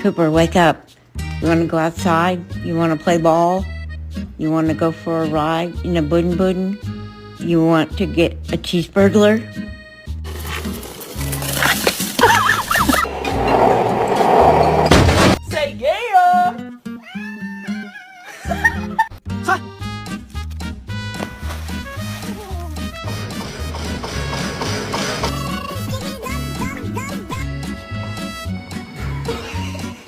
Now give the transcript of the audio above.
Cooper, wake up. You want to go outside? You want to play ball? You want to go for a ride in a Budden Budden? You want to get a cheeseburger?